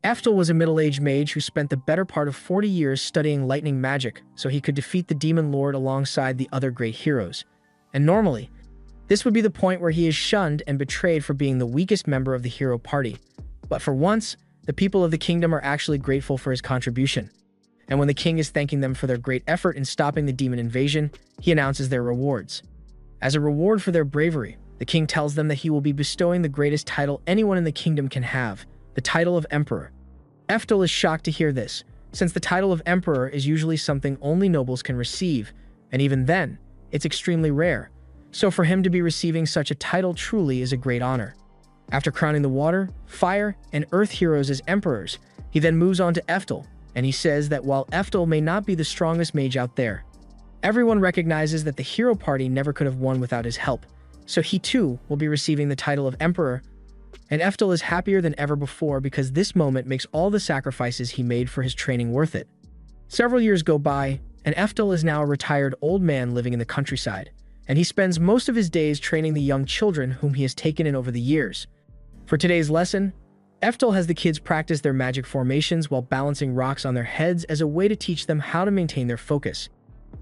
Eftel was a middle-aged mage who spent the better part of 40 years studying lightning magic so he could defeat the demon lord alongside the other great heroes. And normally, this would be the point where he is shunned and betrayed for being the weakest member of the hero party. But for once, the people of the kingdom are actually grateful for his contribution. And when the king is thanking them for their great effort in stopping the demon invasion, he announces their rewards. As a reward for their bravery, the king tells them that he will be bestowing the greatest title anyone in the kingdom can have, the title of Emperor. Eftel is shocked to hear this, since the title of Emperor is usually something only nobles can receive, and even then, it's extremely rare. So for him to be receiving such a title truly is a great honor. After crowning the water, fire, and earth heroes as emperors, he then moves on to Eftel, and he says that while Eftel may not be the strongest mage out there, everyone recognizes that the hero party never could have won without his help, so he too will be receiving the title of Emperor. And Eftel is happier than ever before because this moment makes all the sacrifices he made for his training worth it. Several years go by, and Eftel is now a retired old man living in the countryside, and he spends most of his days training the young children whom he has taken in over the years. For today's lesson, Eftel has the kids practice their magic formations while balancing rocks on their heads as a way to teach them how to maintain their focus.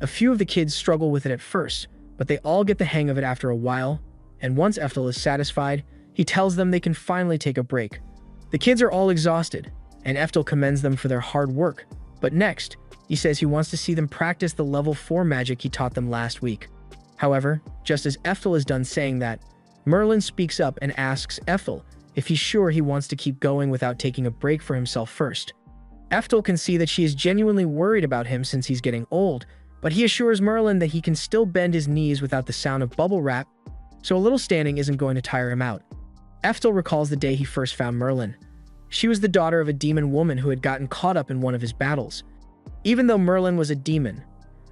A few of the kids struggle with it at first, but they all get the hang of it after a while, and once Eftel is satisfied, he tells them they can finally take a break. The kids are all exhausted, and Eftel commends them for their hard work, but next, he says he wants to see them practice the level 4 magic he taught them last week. However, just as Eftel is done saying that, Merlin speaks up and asks Eftel if he's sure he wants to keep going without taking a break for himself first. Eftel can see that she is genuinely worried about him since he's getting old, but he assures Merlin that he can still bend his knees without the sound of bubble wrap, so a little standing isn't going to tire him out. Eftel recalls the day he first found Merlin. She was the daughter of a demon woman who had gotten caught up in one of his battles. Even though Merlin was a demon,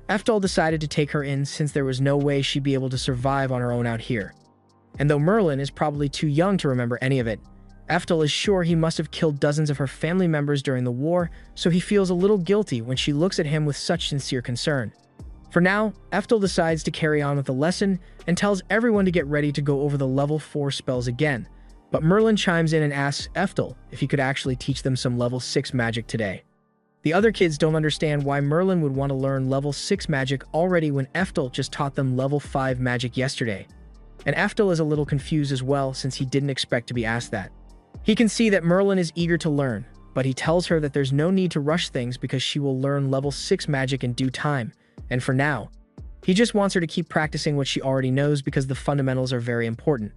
Eftel decided to take her in since there was no way she'd be able to survive on her own out here. And though Merlin is probably too young to remember any of it, Eftel is sure he must have killed dozens of her family members during the war, so he feels a little guilty when she looks at him with such sincere concern. For now, Eftel decides to carry on with the lesson and tells everyone to get ready to go over the level 4 spells again. But Merlin chimes in and asks Eftel if he could actually teach them some level 6 magic today. The other kids don't understand why Merlin would want to learn level 6 magic already when Eftel just taught them level 5 magic yesterday. And Eftel is a little confused as well since he didn't expect to be asked that. He can see that Merlin is eager to learn, but he tells her that there's no need to rush things because she will learn level 6 magic in due time, and for now, he just wants her to keep practicing what she already knows because the fundamentals are very important.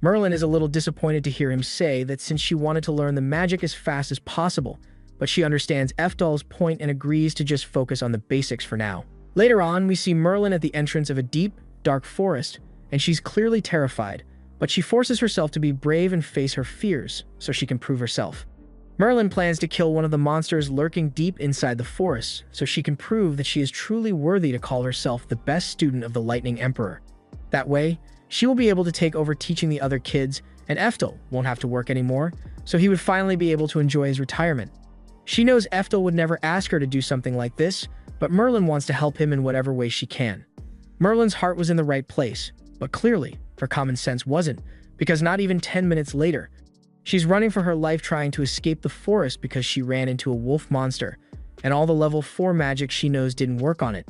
Merlin is a little disappointed to hear him say that since she wanted to learn the magic as fast as possible, but she understands Eftel's point and agrees to just focus on the basics for now. Later on, we see Merlin at the entrance of a deep, dark forest, and she's clearly terrified, but she forces herself to be brave and face her fears so she can prove herself. Merlin plans to kill one of the monsters lurking deep inside the forest so she can prove that she is truly worthy to call herself the best student of the Lightning Emperor. That way, she will be able to take over teaching the other kids, and Eftel won't have to work anymore, so he would finally be able to enjoy his retirement. She knows Eftel would never ask her to do something like this, but Merlin wants to help him in whatever way she can. Merlin's heart was in the right place, but clearly, her common sense wasn't, because not even 10 minutes later, she's running for her life trying to escape the forest because she ran into a wolf monster, and all the level 4 magic she knows didn't work on it.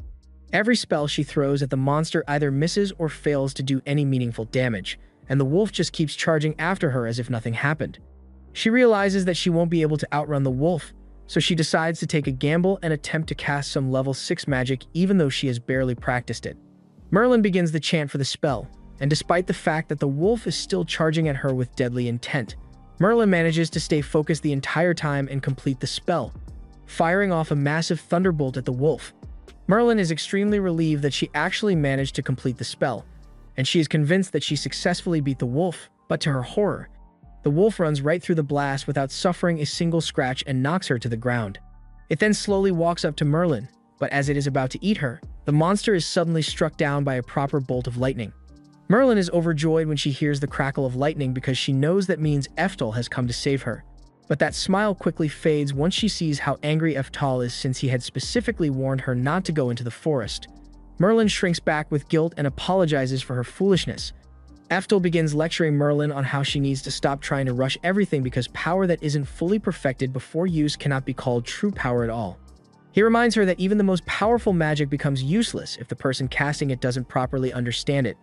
Every spell she throws at the monster either misses or fails to do any meaningful damage, and the wolf just keeps charging after her as if nothing happened. She realizes that she won't be able to outrun the wolf, so she decides to take a gamble and attempt to cast some level 6 magic even though she has barely practiced it. Merlin begins the chant for the spell, and despite the fact that the wolf is still charging at her with deadly intent, Merlin manages to stay focused the entire time and complete the spell, firing off a massive thunderbolt at the wolf. Merlin is extremely relieved that she actually managed to complete the spell, and she is convinced that she successfully beat the wolf, but to her horror, the wolf runs right through the blast without suffering a single scratch and knocks her to the ground. It then slowly walks up to Merlin, but as it is about to eat her, the monster is suddenly struck down by a proper bolt of lightning. Merlin is overjoyed when she hears the crackle of lightning because she knows that means Eftel has come to save her. But that smile quickly fades once she sees how angry Eftel is since he had specifically warned her not to go into the forest. Merlin shrinks back with guilt and apologizes for her foolishness. Eftel begins lecturing Merlin on how she needs to stop trying to rush everything because power that isn't fully perfected before use cannot be called true power at all. He reminds her that even the most powerful magic becomes useless if the person casting it doesn't properly understand it.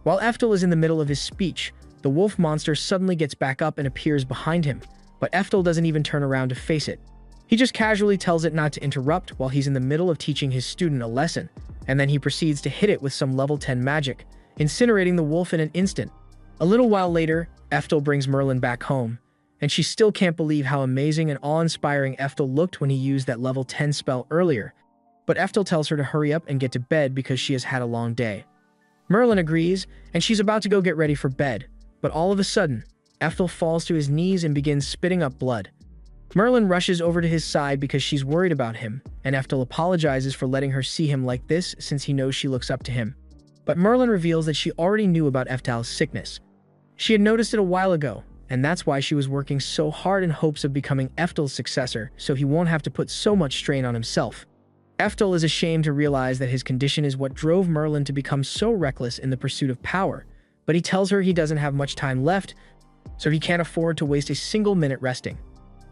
While Eftel is in the middle of his speech, the wolf monster suddenly gets back up and appears behind him, but Eftel doesn't even turn around to face it. He just casually tells it not to interrupt while he's in the middle of teaching his student a lesson, and then he proceeds to hit it with some level 10 magic, incinerating the wolf in an instant. A little while later, Eftel brings Merlin back home, and she still can't believe how amazing and awe-inspiring Eftel looked when he used that level 10 spell earlier. But Eftel tells her to hurry up and get to bed because she has had a long day. Merlin agrees, and she's about to go get ready for bed, but all of a sudden, Eftel falls to his knees and begins spitting up blood. Merlin rushes over to his side because she's worried about him, and Eftel apologizes for letting her see him like this since he knows she looks up to him. But Merlin reveals that she already knew about Eftel's sickness. She had noticed it a while ago, and that's why she was working so hard in hopes of becoming Eftel's successor so he won't have to put so much strain on himself. Eftel is ashamed to realize that his condition is what drove Merlin to become so reckless in the pursuit of power, but he tells her he doesn't have much time left, so he can't afford to waste a single minute resting.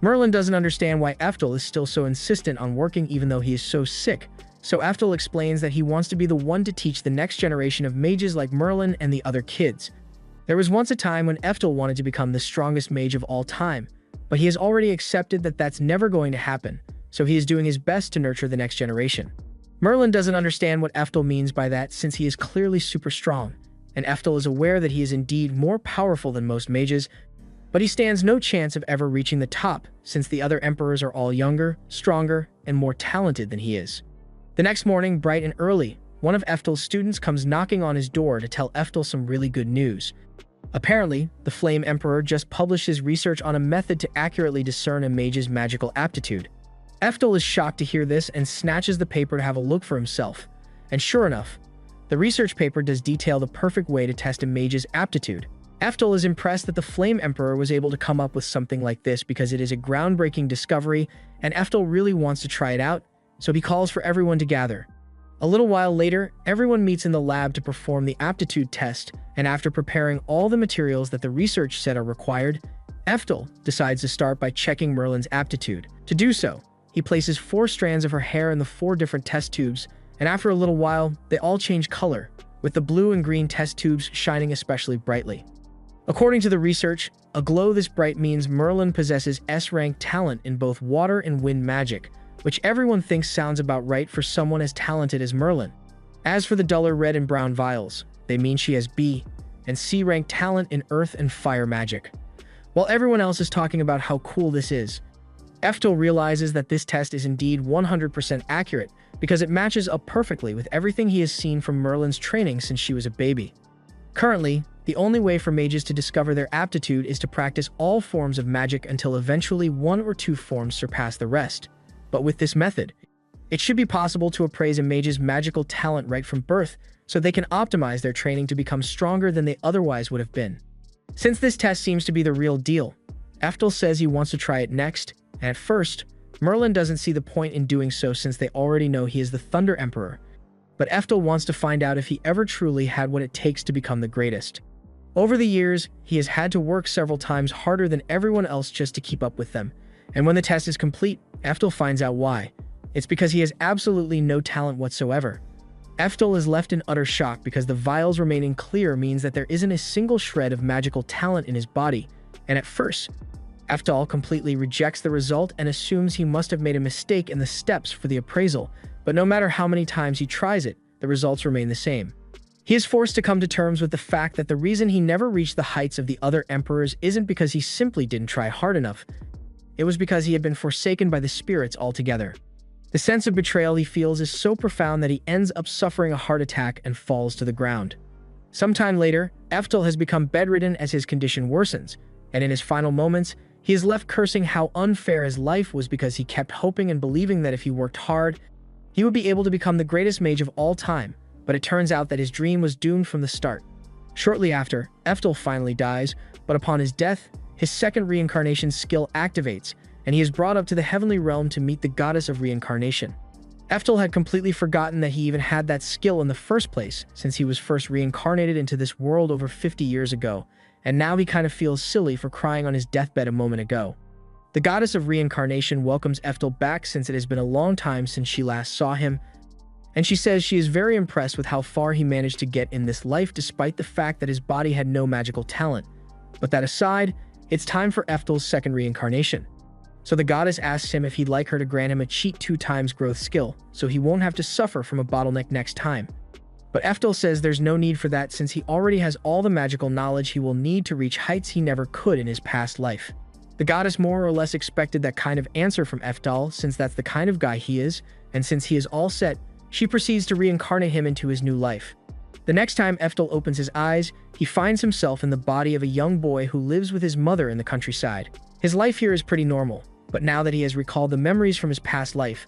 Merlin doesn't understand why Eftel is still so insistent on working even though he is so sick, so Eftel explains that he wants to be the one to teach the next generation of mages like Merlin and the other kids. There was once a time when Eftel wanted to become the strongest mage of all time, but he has already accepted that that's never going to happen, so he is doing his best to nurture the next generation. Merlin doesn't understand what Eftel means by that since he is clearly super strong, and Eftel is aware that he is indeed more powerful than most mages, but he stands no chance of ever reaching the top since the other emperors are all younger, stronger, and more talented than he is. The next morning, bright and early, one of Eftel's students comes knocking on his door to tell Eftel some really good news. Apparently, the Flame Emperor just published his research on a method to accurately discern a mage's magical aptitude. Eftel is shocked to hear this and snatches the paper to have a look for himself. And sure enough, the research paper does detail the perfect way to test a mage's aptitude. Eftel is impressed that the Flame Emperor was able to come up with something like this because it is a groundbreaking discovery, and Eftel really wants to try it out, so he calls for everyone to gather. A little while later, everyone meets in the lab to perform the aptitude test, and after preparing all the materials that the research said are required, Eftel decides to start by checking Merlin's aptitude. To do so, he places 4 strands of her hair in the 4 different test tubes, and after a little while, they all change color, with the blue and green test tubes shining especially brightly. According to the research, a glow this bright means Merlin possesses S-rank talent in both water and wind magic, which everyone thinks sounds about right for someone as talented as Merlin. As for the duller red and brown vials, they mean she has B and C-rank talent in earth and fire magic. While everyone else is talking about how cool this is, Eftel realizes that this test is indeed 100% accurate because it matches up perfectly with everything he has seen from Merlin's training since she was a baby. Currently, the only way for mages to discover their aptitude is to practice all forms of magic until eventually 1 or 2 forms surpass the rest. But with this method, it should be possible to appraise a mage's magical talent right from birth so they can optimize their training to become stronger than they otherwise would have been. Since this test seems to be the real deal, Eftel says he wants to try it next, and at first, Merlin doesn't see the point in doing so since they already know he is the Thunder Emperor. But Eftel wants to find out if he ever truly had what it takes to become the greatest. Over the years, he has had to work several times harder than everyone else just to keep up with them, and when the test is complete, Eftel finds out why. It's because he has absolutely no talent whatsoever. Eftel is left in utter shock because the vials remaining clear means that there isn't a single shred of magical talent in his body, and at first, Eftel completely rejects the result and assumes he must have made a mistake in the steps for the appraisal, but no matter how many times he tries it, the results remain the same. He is forced to come to terms with the fact that the reason he never reached the heights of the other emperors isn't because he simply didn't try hard enough. It was because he had been forsaken by the spirits altogether. The sense of betrayal he feels is so profound that he ends up suffering a heart attack and falls to the ground. Sometime later, Eftel has become bedridden as his condition worsens, and in his final moments, he is left cursing how unfair his life was because he kept hoping and believing that if he worked hard, he would be able to become the greatest mage of all time, but it turns out that his dream was doomed from the start. Shortly after, Eftel finally dies, but upon his death, his second reincarnation skill activates, and he is brought up to the heavenly realm to meet the goddess of reincarnation. Eftel had completely forgotten that he even had that skill in the first place, since he was first reincarnated into this world over 50 years ago, and now he kind of feels silly for crying on his deathbed a moment ago. The goddess of reincarnation welcomes Eftel back since it has been a long time since she last saw him, and she says she is very impressed with how far he managed to get in this life despite the fact that his body had no magical talent. But that aside, it's time for Eftel's second reincarnation. So the goddess asks him if he'd like her to grant him a cheat 2 times growth skill, so he won't have to suffer from a bottleneck next time. But Eftel says there's no need for that since he already has all the magical knowledge he will need to reach heights he never could in his past life. The goddess more or less expected that kind of answer from Eftel since that's the kind of guy he is, and since he is all set, she proceeds to reincarnate him into his new life. The next time Eftel opens his eyes, he finds himself in the body of a young boy who lives with his mother in the countryside. His life here is pretty normal, but now that he has recalled the memories from his past life,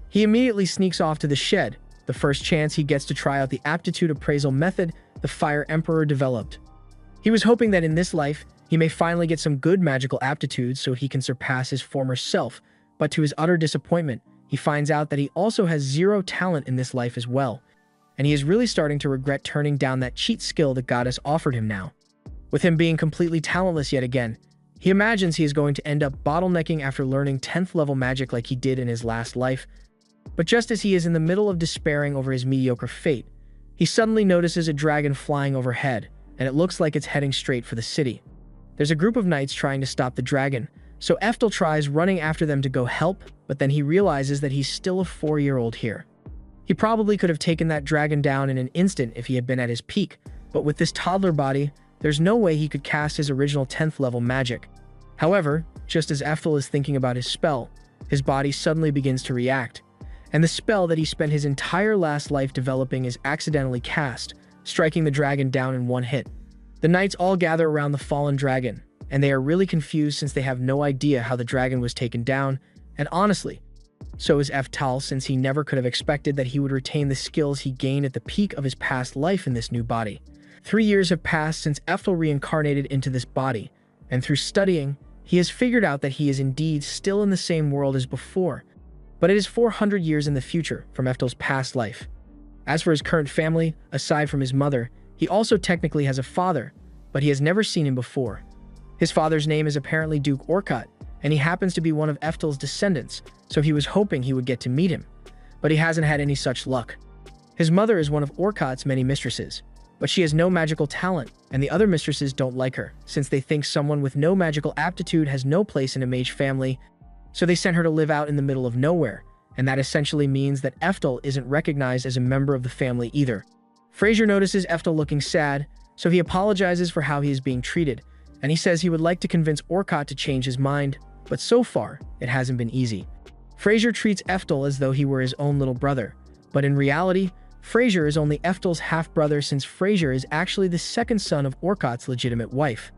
he immediately sneaks off to the shed, the first chance he gets to try out the aptitude appraisal method the Fire Emperor developed. He was hoping that in this life, he may finally get some good magical aptitudes so he can surpass his former self, but to his utter disappointment, he finds out that he also has 0 talent in this life as well, and he is really starting to regret turning down that cheat skill the goddess offered him now. With him being completely talentless yet again, he imagines he is going to end up bottlenecking after learning 10th level magic like he did in his last life. But just as he is in the middle of despairing over his mediocre fate, he suddenly notices a dragon flying overhead, and it looks like it's heading straight for the city. There's a group of knights trying to stop the dragon, so Eftel tries running after them to go help, but then he realizes that he's still a 4-year-old here. He probably could have taken that dragon down in an instant if he had been at his peak, but with this toddler body, there's no way he could cast his original 10th level magic. However, just as Eftel is thinking about his spell, his body suddenly begins to react, and the spell that he spent his entire last life developing is accidentally cast, striking the dragon down in one hit. The knights all gather around the fallen dragon, and they are really confused since they have no idea how the dragon was taken down, and honestly, so is Eftel since he never could have expected that he would retain the skills he gained at the peak of his past life in this new body. 3 years have passed since Eftel reincarnated into this body, and through studying, he has figured out that he is indeed still in the same world as before, but it is 400 years in the future from Eftel's past life. As for his current family, aside from his mother, he also technically has a father, but he has never seen him before. His father's name is apparently Duke Orkat, and he happens to be one of Eftel's descendants, so he was hoping he would get to meet him, but he hasn't had any such luck. His mother is one of Orkat's many mistresses, but she has no magical talent, and the other mistresses don't like her, since they think someone with no magical aptitude has no place in a mage family, so they sent her to live out in the middle of nowhere, and that essentially means that Eftel isn't recognized as a member of the family either. Fraser notices Eftel looking sad, so he apologizes for how he is being treated, and he says he would like to convince Orkat to change his mind, but so far, it hasn't been easy. Fraser treats Eftel as though he were his own little brother, but in reality, Fraser is only Eftel's half-brother since Fraser is actually the second son of Orkat's legitimate wife.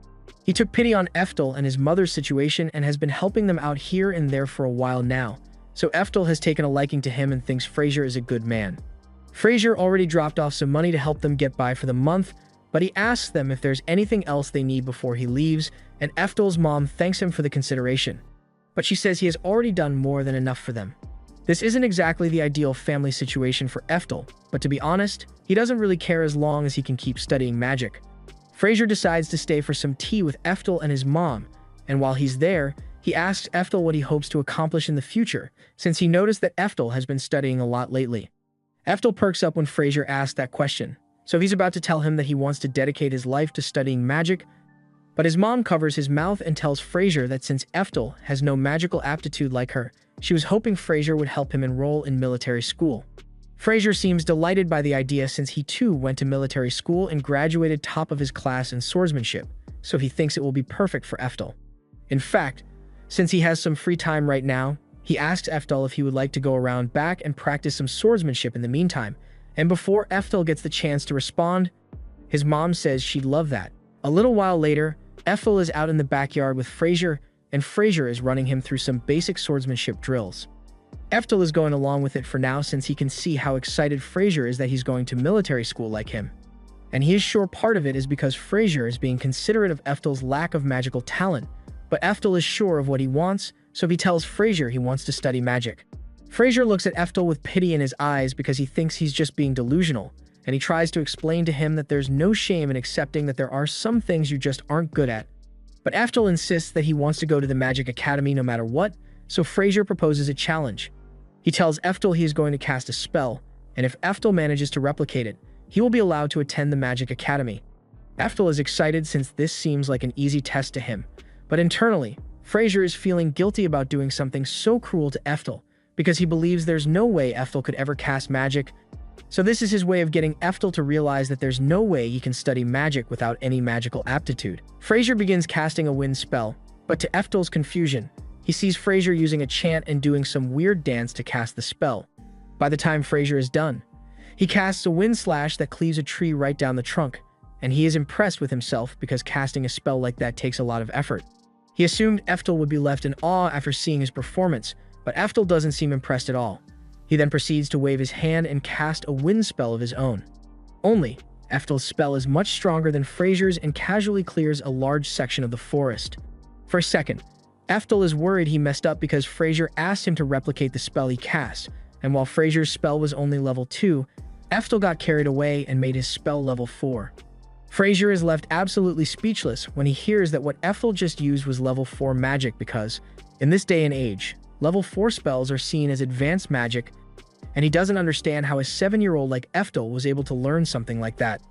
He took pity on Eftel and his mother's situation and has been helping them out here and there for a while now, so Eftel has taken a liking to him and thinks Fraser is a good man. Fraser already dropped off some money to help them get by for the month, but he asks them if there's anything else they need before he leaves, and Eftel's mom thanks him for the consideration, but she says he has already done more than enough for them. This isn't exactly the ideal family situation for Eftel, but to be honest, he doesn't really care as long as he can keep studying magic. Fraser decides to stay for some tea with Eftel and his mom, and while he's there, he asks Eftel what he hopes to accomplish in the future, since he noticed that Eftel has been studying a lot lately. Eftel perks up when Fraser asks that question, so he's about to tell him that he wants to dedicate his life to studying magic, but his mom covers his mouth and tells Fraser that since Eftel has no magical aptitude like her, she was hoping Fraser would help him enroll in military school. Fraser seems delighted by the idea since he too went to military school and graduated top of his class in swordsmanship, so he thinks it will be perfect for Eftel. In fact, since he has some free time right now, he asks Eftel if he would like to go around back and practice some swordsmanship in the meantime, and before Eftel gets the chance to respond, his mom says she'd love that. A little while later, Eftel is out in the backyard with Fraser, and Fraser is running him through some basic swordsmanship drills. Eftel is going along with it for now since he can see how excited Fraser is that he's going to military school like him. And he is sure part of it is because Fraser is being considerate of Eftel's lack of magical talent, but Eftel is sure of what he wants, so he tells Fraser he wants to study magic. Fraser looks at Eftel with pity in his eyes because he thinks he's just being delusional, and he tries to explain to him that there's no shame in accepting that there are some things you just aren't good at. But Eftel insists that he wants to go to the Magic Academy no matter what, so Fraser proposes a challenge. He tells Eftel he is going to cast a spell, and if Eftel manages to replicate it, he will be allowed to attend the Magic Academy. Eftel is excited since this seems like an easy test to him, but internally, Fraser is feeling guilty about doing something so cruel to Eftel because he believes there's no way Eftel could ever cast magic. So this is his way of getting Eftel to realize that there's no way he can study magic without any magical aptitude. Fraser begins casting a wind spell, but to Eftel's confusion, he sees Fraser using a chant and doing some weird dance to cast the spell. By the time Fraser is done, he casts a wind slash that cleaves a tree right down the trunk, and he is impressed with himself because casting a spell like that takes a lot of effort. He assumed Eftel would be left in awe after seeing his performance, but Eftel doesn't seem impressed at all. He then proceeds to wave his hand and cast a wind spell of his own. Only, Eftel's spell is much stronger than Fraser's and casually clears a large section of the forest. For a second, Eftel is worried he messed up because Fraser asked him to replicate the spell he cast, and while Fraser's spell was only level 2, Eftel got carried away and made his spell level 4. Fraser is left absolutely speechless when he hears that what Eftel just used was level 4 magic because, in this day and age, level 4 spells are seen as advanced magic, and he doesn't understand how a 7-year-old like Eftel was able to learn something like that.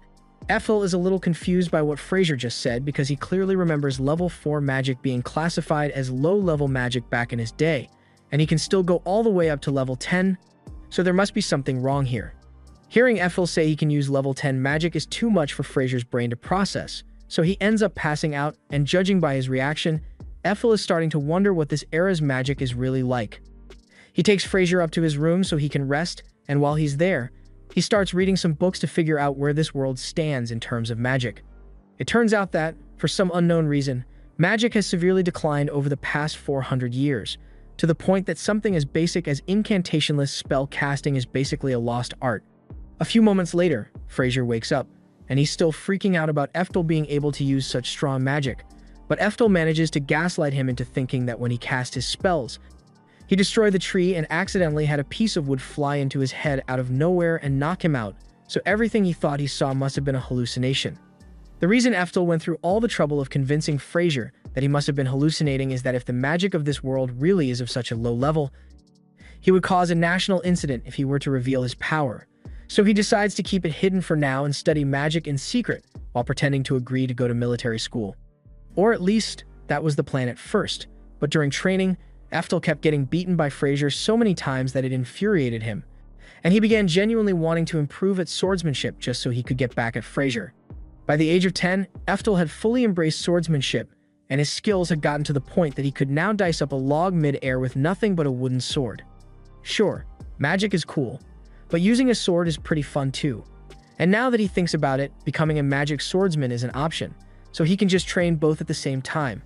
Eftel is a little confused by what Fraser just said because he clearly remembers level 4 magic being classified as low-level magic back in his day, and he can still go all the way up to level 10, so there must be something wrong here. Hearing Eftel say he can use level 10 magic is too much for Fraser's brain to process, so he ends up passing out, and judging by his reaction, Eftel is starting to wonder what this era's magic is really like. He takes Fraser up to his room so he can rest, and while he's there, he starts reading some books to figure out where this world stands in terms of magic. It turns out that, for some unknown reason, magic has severely declined over the past 400 years, to the point that something as basic as incantationless spell casting is basically a lost art. A few moments later, Fraser wakes up, and he's still freaking out about Eftel being able to use such strong magic, but Eftel manages to gaslight him into thinking that when he cast his spells, he destroyed the tree and accidentally had a piece of wood fly into his head out of nowhere and knock him out, so everything he thought he saw must have been a hallucination. The reason Eftel went through all the trouble of convincing Fraser that he must have been hallucinating is that if the magic of this world really is of such a low level, he would cause a national incident if he were to reveal his power. So he decides to keep it hidden for now and study magic in secret while pretending to agree to go to military school. Or at least, that was the plan at first, but during training, Eftel kept getting beaten by Fraser so many times that it infuriated him, and he began genuinely wanting to improve at swordsmanship just so he could get back at Fraser. By the age of 10, Eftel had fully embraced swordsmanship, and his skills had gotten to the point that he could now dice up a log mid-air with nothing but a wooden sword. Sure, magic is cool, but using a sword is pretty fun too. And now that he thinks about it, becoming a magic swordsman is an option, so he can just train both at the same time.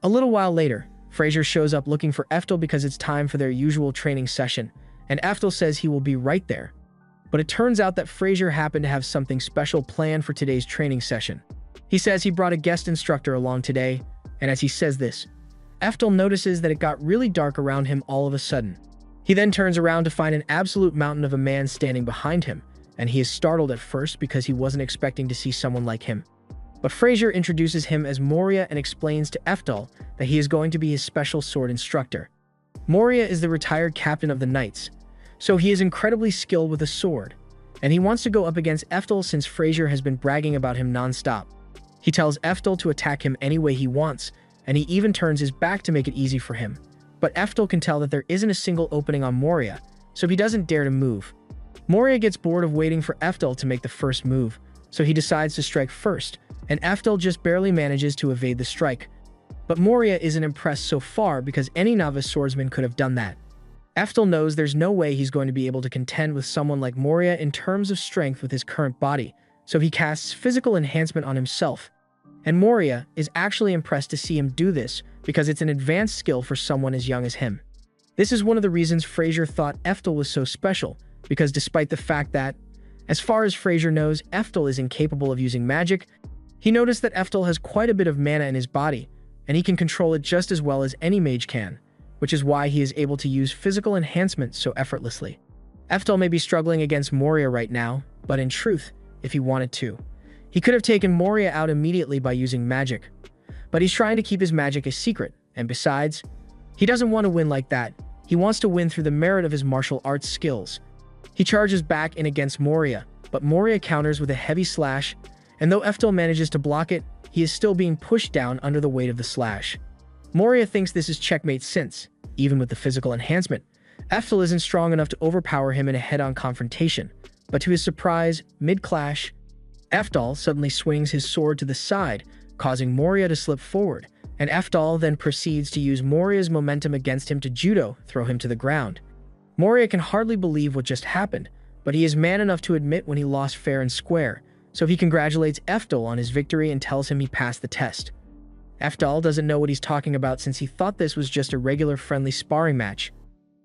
A little while later, Fraser shows up looking for Eftel because it's time for their usual training session, and Eftel says he will be right there. But it turns out that Fraser happened to have something special planned for today's training session. He says he brought a guest instructor along today, and as he says this, Eftel notices that it got really dark around him all of a sudden. He then turns around to find an absolute mountain of a man standing behind him, and he is startled at first because he wasn't expecting to see someone like him. But Fraser introduces him as Moria and explains to Eftel that he is going to be his special sword instructor. Moria is the retired captain of the Knights, so he is incredibly skilled with a sword, and he wants to go up against Eftel since Fraser has been bragging about him non-stop. He tells Eftel to attack him any way he wants, and he even turns his back to make it easy for him. But Eftel can tell that there isn't a single opening on Moria, so he doesn't dare to move. Moria gets bored of waiting for Eftel to make the first move, so he decides to strike first, and Eftel just barely manages to evade the strike. But Moria isn't impressed so far because any novice swordsman could have done that. Eftel knows there's no way he's going to be able to contend with someone like Moria in terms of strength with his current body, so he casts physical enhancement on himself. And Moria is actually impressed to see him do this because it's an advanced skill for someone as young as him. This is one of the reasons Fraser thought Eftel was so special, because despite the fact that, as far as Fraser knows, Eftel is incapable of using magic, he noticed that Eftel has quite a bit of mana in his body, and he can control it just as well as any mage can, which is why he is able to use physical enhancement so effortlessly. Eftel may be struggling against Moria right now, but in truth, if he wanted to, he could have taken Moria out immediately by using magic. But he's trying to keep his magic a secret, and besides, he doesn't want to win like that. He wants to win through the merit of his martial arts skills. He charges back in against Moria, but Moria counters with a heavy slash, and though Eftel manages to block it, he is still being pushed down under the weight of the slash. Moria thinks this is checkmate since, even with the physical enhancement, Eftel isn't strong enough to overpower him in a head-on confrontation. But to his surprise, mid-clash, Eftel suddenly swings his sword to the side, causing Moria to slip forward, and Eftel then proceeds to use Moria's momentum against him to judo throw him to the ground. Moria can hardly believe what just happened, but he is man enough to admit when he lost fair and square, so he congratulates Eftel on his victory and tells him he passed the test. Eftel doesn't know what he's talking about since he thought this was just a regular friendly sparring match.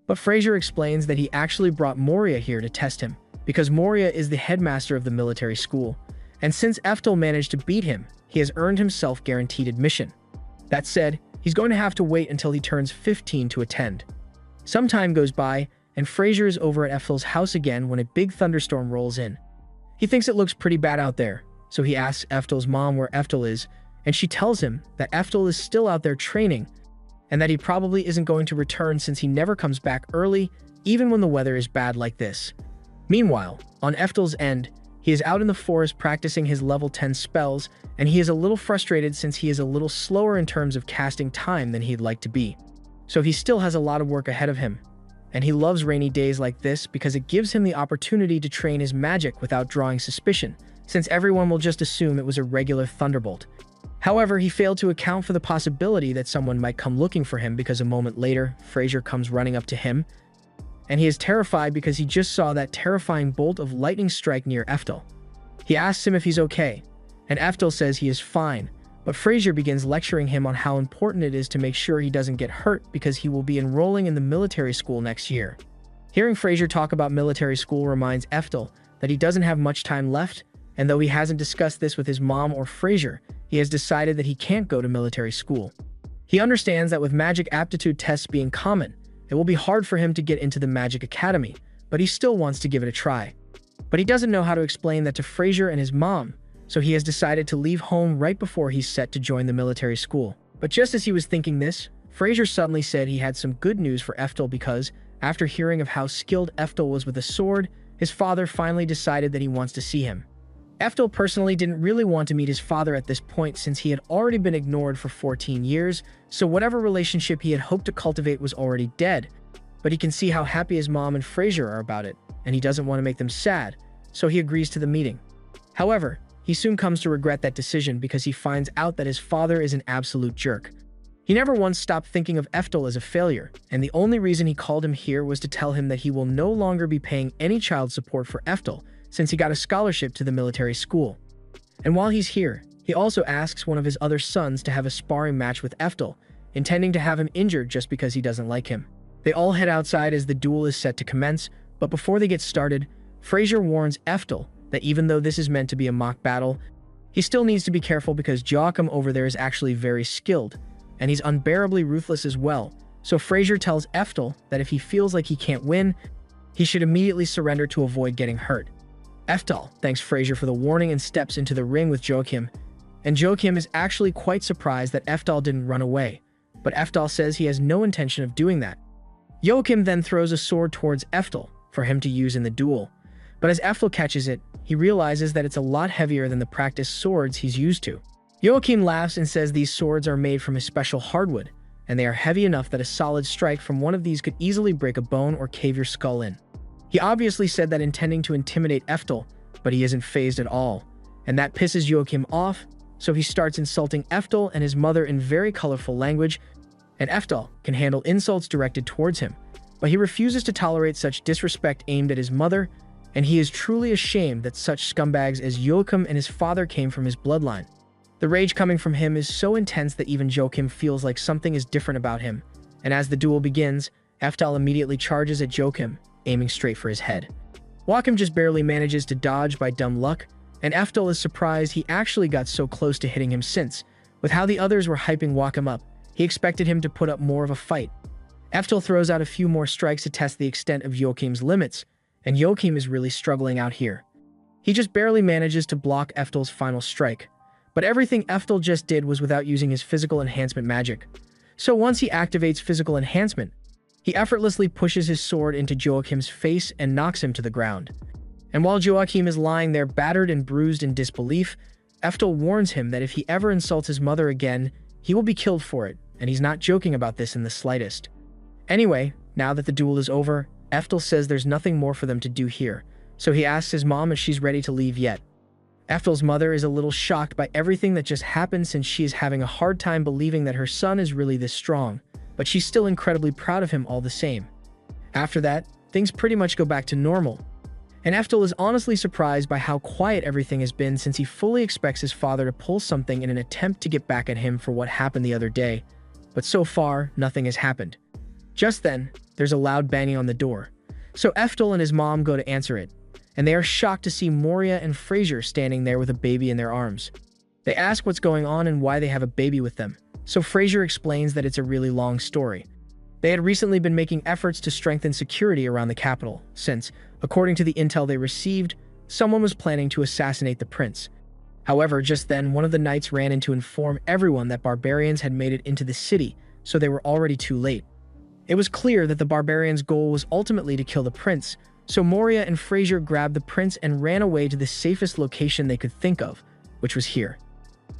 But Fraser explains that he actually brought Moria here to test him, because Moria is the headmaster of the military school, and since Eftel managed to beat him, he has earned himself guaranteed admission. That said, he's going to have to wait until he turns 15 to attend. Some time goes by, and Fraser is over at Eftel's house again when a big thunderstorm rolls in. He thinks it looks pretty bad out there, so he asks Eftel's mom where Eftel is, and she tells him that Eftel is still out there training, and that he probably isn't going to return since he never comes back early, even when the weather is bad like this. Meanwhile, on Eftel's end, he is out in the forest practicing his level 10 spells, and he is a little frustrated since he is a little slower in terms of casting time than he'd like to be. So he still has a lot of work ahead of him. And he loves rainy days like this because it gives him the opportunity to train his magic without drawing suspicion, since everyone will just assume it was a regular thunderbolt. However, he failed to account for the possibility that someone might come looking for him because a moment later, Fraser comes running up to him, and he is terrified because he just saw that terrifying bolt of lightning strike near Eftel. He asks him if he's okay, and Eftel says he is fine, but Fraser begins lecturing him on how important it is to make sure he doesn't get hurt because he will be enrolling in the military school next year. Hearing Fraser talk about military school reminds Eftel that he doesn't have much time left, and though he hasn't discussed this with his mom or Fraser, he has decided that he can't go to military school. He understands that with magic aptitude tests being common, it will be hard for him to get into the magic academy, but he still wants to give it a try. But he doesn't know how to explain that to Fraser and his mom, so he has decided to leave home right before he's set to join the military school. But just as he was thinking this, Fraser suddenly said he had some good news for Eftel because, after hearing of how skilled Eftel was with a sword, his father finally decided that he wants to see him. Eftel personally didn't really want to meet his father at this point since he had already been ignored for 14 years, so whatever relationship he had hoped to cultivate was already dead. But he can see how happy his mom and Fraser are about it, and he doesn't want to make them sad, so he agrees to the meeting. However, he soon comes to regret that decision because he finds out that his father is an absolute jerk. He never once stopped thinking of Eftel as a failure, and the only reason he called him here was to tell him that he will no longer be paying any child support for Eftel, since he got a scholarship to the military school. And while he's here, he also asks one of his other sons to have a sparring match with Eftel, intending to have him injured just because he doesn't like him. They all head outside as the duel is set to commence, but before they get started, Fraser warns Eftel that even though this is meant to be a mock battle, he still needs to be careful because Joachim over there is actually very skilled, and he's unbearably ruthless as well, so Fraser tells Eftel that if he feels like he can't win, he should immediately surrender to avoid getting hurt. Eftel thanks Fraser for the warning and steps into the ring with Joachim, and Joachim is actually quite surprised that Eftel didn't run away, but Eftel says he has no intention of doing that. Joachim then throws a sword towards Eftel for him to use in the duel, but as Eftel catches it, he realizes that it's a lot heavier than the practiced swords he's used to. Joachim laughs and says these swords are made from a special hardwood, and they are heavy enough that a solid strike from one of these could easily break a bone or cave your skull in. He obviously said that intending to intimidate Eftel, but he isn't fazed at all, and that pisses Joachim off, so he starts insulting Eftel and his mother in very colorful language, and Eftel can handle insults directed towards him, but he refuses to tolerate such disrespect aimed at his mother, and he is truly ashamed that such scumbags as Joachim and his father came from his bloodline. The rage coming from him is so intense that even Joachim feels like something is different about him, and as the duel begins, Eftel immediately charges at Joachim, aiming straight for his head. Joachim just barely manages to dodge by dumb luck, and Eftel is surprised he actually got so close to hitting him since, with how the others were hyping Joachim up, he expected him to put up more of a fight. Eftel throws out a few more strikes to test the extent of Joachim's limits, and Joachim is really struggling out here. He just barely manages to block Eftel's final strike, but everything Eftel just did was without using his physical enhancement magic. So once he activates physical enhancement, he effortlessly pushes his sword into Joachim's face and knocks him to the ground. And while Joachim is lying there battered and bruised in disbelief, Eftel warns him that if he ever insults his mother again, he will be killed for it, and he's not joking about this in the slightest. Anyway, now that the duel is over, Eftel says there's nothing more for them to do here, so he asks his mom if she's ready to leave yet. Eftel's mother is a little shocked by everything that just happened since she is having a hard time believing that her son is really this strong, but she's still incredibly proud of him all the same. After that, things pretty much go back to normal, and Eftel is honestly surprised by how quiet everything has been since he fully expects his father to pull something in an attempt to get back at him for what happened the other day, but so far, nothing has happened. Just then, there's a loud banging on the door, so Eftel and his mom go to answer it, and they are shocked to see Moria and Fraser standing there with a baby in their arms. They ask what's going on and why they have a baby with them, so Fraser explains that it's a really long story. They had recently been making efforts to strengthen security around the capital, since, according to the intel they received, someone was planning to assassinate the prince. However, just then, one of the knights ran in to inform everyone that barbarians had made it into the city, so they were already too late. It was clear that the barbarians' goal was ultimately to kill the prince, so Moria and Fraser grabbed the prince and ran away to the safest location they could think of, which was here.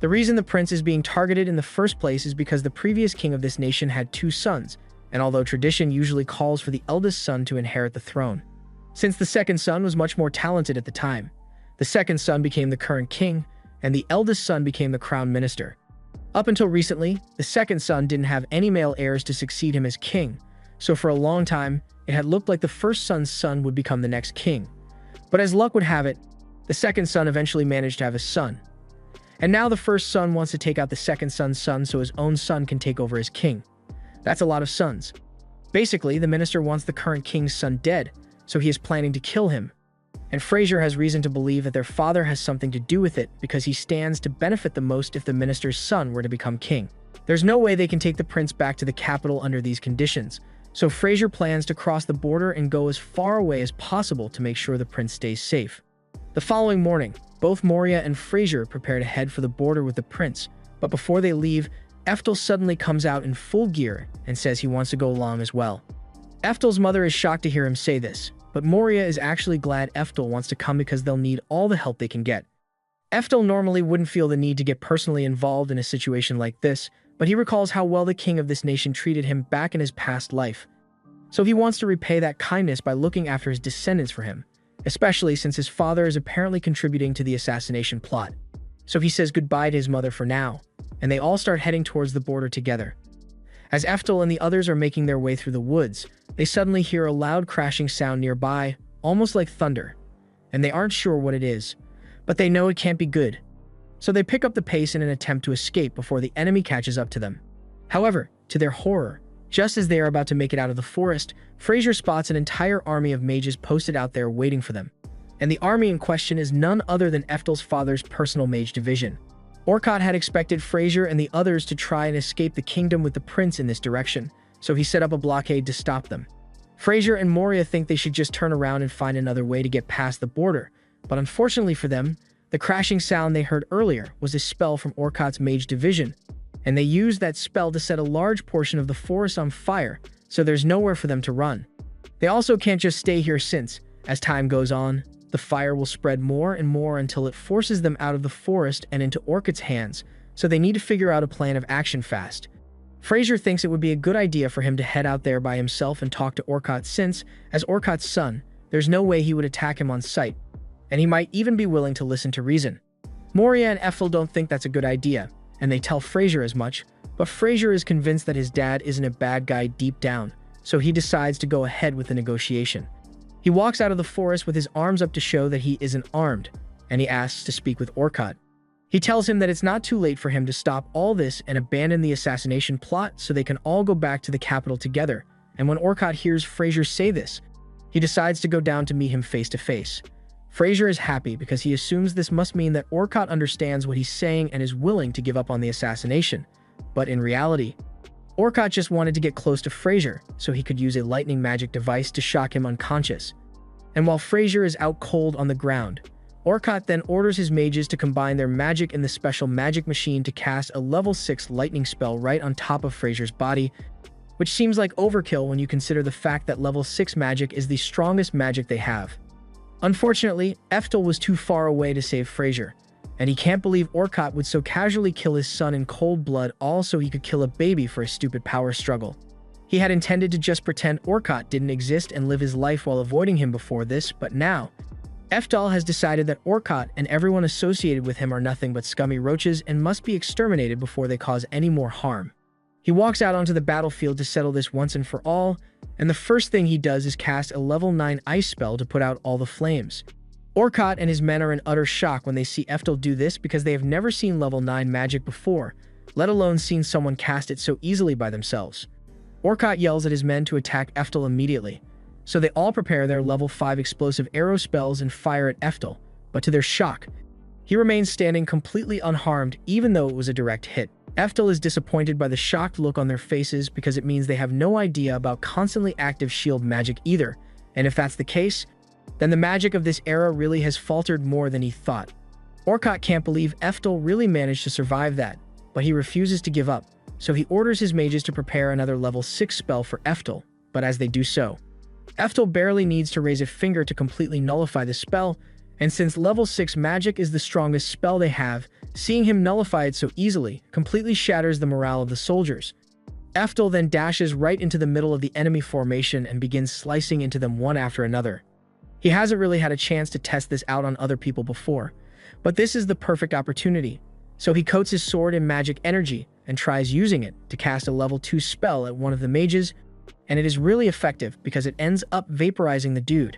The reason the prince is being targeted in the first place is because the previous king of this nation had 2 sons, and although tradition usually calls for the eldest son to inherit the throne, since the second son was much more talented at the time, the second son became the current king, and the eldest son became the crown minister. Up until recently, the second son didn't have any male heirs to succeed him as king, so for a long time, it had looked like the first son's son would become the next king. But as luck would have it, the second son eventually managed to have a son. And now the first son wants to take out the second son's son so his own son can take over as king. That's a lot of sons. Basically, the minister wants the current king's son dead, so he is planning to kill him. And Fraser has reason to believe that their father has something to do with it because he stands to benefit the most if the minister's son were to become king. There's no way they can take the prince back to the capital under these conditions, so Fraser plans to cross the border and go as far away as possible to make sure the prince stays safe. The following morning, both Moria and Fraser prepare to head for the border with the prince, but before they leave, Eftel suddenly comes out in full gear and says he wants to go along as well. Eftel's mother is shocked to hear him say this, but Moria is actually glad Eftel wants to come because they'll need all the help they can get. Eftel normally wouldn't feel the need to get personally involved in a situation like this, but he recalls how well the king of this nation treated him back in his past life. So he wants to repay that kindness by looking after his descendants for him, especially since his father is apparently contributing to the assassination plot. So he says goodbye to his mother for now, and they all start heading towards the border together. As Eftel and the others are making their way through the woods, they suddenly hear a loud crashing sound nearby, almost like thunder, and they aren't sure what it is, but they know it can't be good. So they pick up the pace in an attempt to escape before the enemy catches up to them. However, to their horror, just as they are about to make it out of the forest, Fraser spots an entire army of mages posted out there waiting for them. And the army in question is none other than Eftel's father's personal mage division. Orcott had expected Fraser and the others to try and escape the kingdom with the prince in this direction, so he set up a blockade to stop them. Fraser and Moria think they should just turn around and find another way to get past the border, but unfortunately for them, the crashing sound they heard earlier was a spell from Orcott's mage division, and they used that spell to set a large portion of the forest on fire, so there's nowhere for them to run. They also can't just stay here since, as time goes on, the fire will spread more and more until it forces them out of the forest and into Orcott's hands, so they need to figure out a plan of action fast. Fraser thinks it would be a good idea for him to head out there by himself and talk to Orcott since, as Orcott's son, there's no way he would attack him on sight, and he might even be willing to listen to reason. Moria and Eftel don't think that's a good idea, and they tell Fraser as much, but Fraser is convinced that his dad isn't a bad guy deep down, so he decides to go ahead with the negotiation. He walks out of the forest with his arms up to show that he isn't armed, and he asks to speak with Orcott. He tells him that it's not too late for him to stop all this and abandon the assassination plot so they can all go back to the capital together, and when Orcott hears Fraser say this, he decides to go down to meet him face to face. Fraser is happy because he assumes this must mean that Orcott understands what he's saying and is willing to give up on the assassination, but in reality, Orcott just wanted to get close to Fraser so he could use a lightning magic device to shock him unconscious. And while Fraser is out cold on the ground, Orcott then orders his mages to combine their magic in the special magic machine to cast a level 6 lightning spell right on top of Fraser's body, which seems like overkill when you consider the fact that level 6 magic is the strongest magic they have. Unfortunately, Eftel was too far away to save Fraser, and he can't believe Orcott would so casually kill his son in cold blood all so he could kill a baby for a stupid power struggle. He had intended to just pretend Orcott didn't exist and live his life while avoiding him before this, but now, Eftel has decided that Orcott and everyone associated with him are nothing but scummy roaches and must be exterminated before they cause any more harm. He walks out onto the battlefield to settle this once and for all, and the first thing he does is cast a level 9 ice spell to put out all the flames. Orcott and his men are in utter shock when they see Eftel do this because they have never seen level 9 magic before, let alone seen someone cast it so easily by themselves. Orcott yells at his men to attack Eftel immediately, so they all prepare their level 5 explosive arrow spells and fire at Eftel, but to their shock, he remains standing completely unharmed even though it was a direct hit. Eftel is disappointed by the shocked look on their faces because it means they have no idea about constantly active shield magic either, and if that's the case, then the magic of this era really has faltered more than he thought. Orcott can't believe Eftel really managed to survive that, but he refuses to give up, so he orders his mages to prepare another level 6 spell for Eftel, but as they do so, Eftel barely needs to raise a finger to completely nullify the spell, and since level 6 magic is the strongest spell they have, seeing him nullify it so easily completely shatters the morale of the soldiers. Eftel then dashes right into the middle of the enemy formation and begins slicing into them one after another. He hasn't really had a chance to test this out on other people before, but this is the perfect opportunity, so he coats his sword in magic energy and tries using it to cast a level 2 spell at one of the mages, and it is really effective because it ends up vaporizing the dude.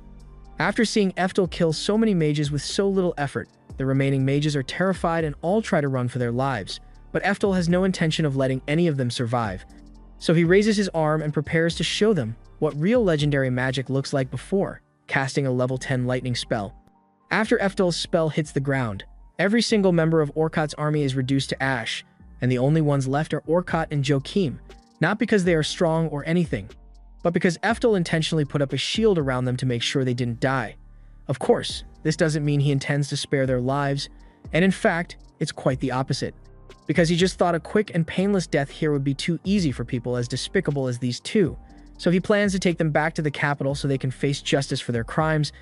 After seeing Eftel kill so many mages with so little effort, the remaining mages are terrified and all try to run for their lives, but Eftel has no intention of letting any of them survive. So he raises his arm and prepares to show them what real legendary magic looks like before, casting a level 10 lightning spell. After Eftel's spell hits the ground, every single member of Orcott's army is reduced to ash, and the only ones left are Orcott and Joachim, not because they are strong or anything, but because Eftel intentionally put up a shield around them to make sure they didn't die. Of course, this doesn't mean he intends to spare their lives, and in fact, it's quite the opposite, because he just thought a quick and painless death here would be too easy for people as despicable as these two, so he plans to take them back to the capital so they can face justice for their crimes,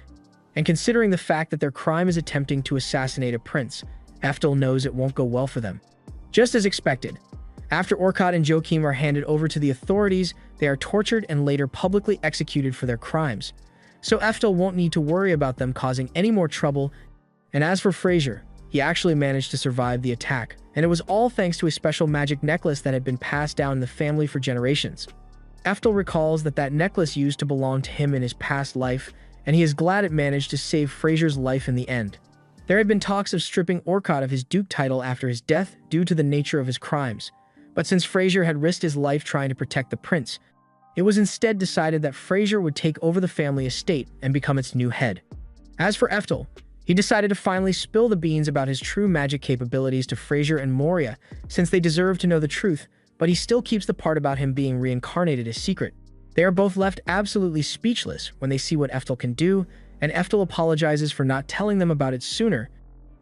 and considering the fact that their crime is attempting to assassinate a prince, Eftel knows it won't go well for them. Just as expected, after Orcott and Joachim are handed over to the authorities, they are tortured and later publicly executed for their crimes. So Eftel won't need to worry about them causing any more trouble, and as for Fraser, he actually managed to survive the attack, and it was all thanks to a special magic necklace that had been passed down in the family for generations. Eftel recalls that that necklace used to belong to him in his past life, and he is glad it managed to save Fraser's life in the end. There had been talks of stripping Orcott of his duke title after his death due to the nature of his crimes, but since Fraser had risked his life trying to protect the prince, it was instead decided that Fraser would take over the family estate and become its new head. As for Eftel, he decided to finally spill the beans about his true magic capabilities to Fraser and Moria, since they deserve to know the truth, but he still keeps the part about him being reincarnated a secret. They are both left absolutely speechless when they see what Eftel can do, and Eftel apologizes for not telling them about it sooner,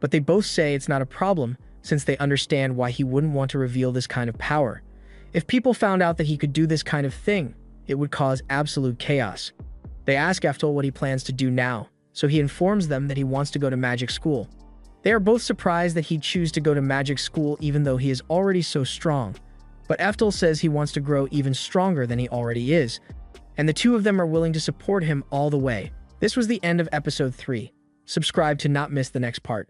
but they both say it's not a problem, since they understand why he wouldn't want to reveal this kind of power. If people found out that he could do this kind of thing, it would cause absolute chaos. They ask Eftel what he plans to do now, so he informs them that he wants to go to magic school. They are both surprised that he'd choose to go to magic school even though he is already so strong, but Eftel says he wants to grow even stronger than he already is, and the two of them are willing to support him all the way. This was the end of episode 3. Subscribe to not miss the next part.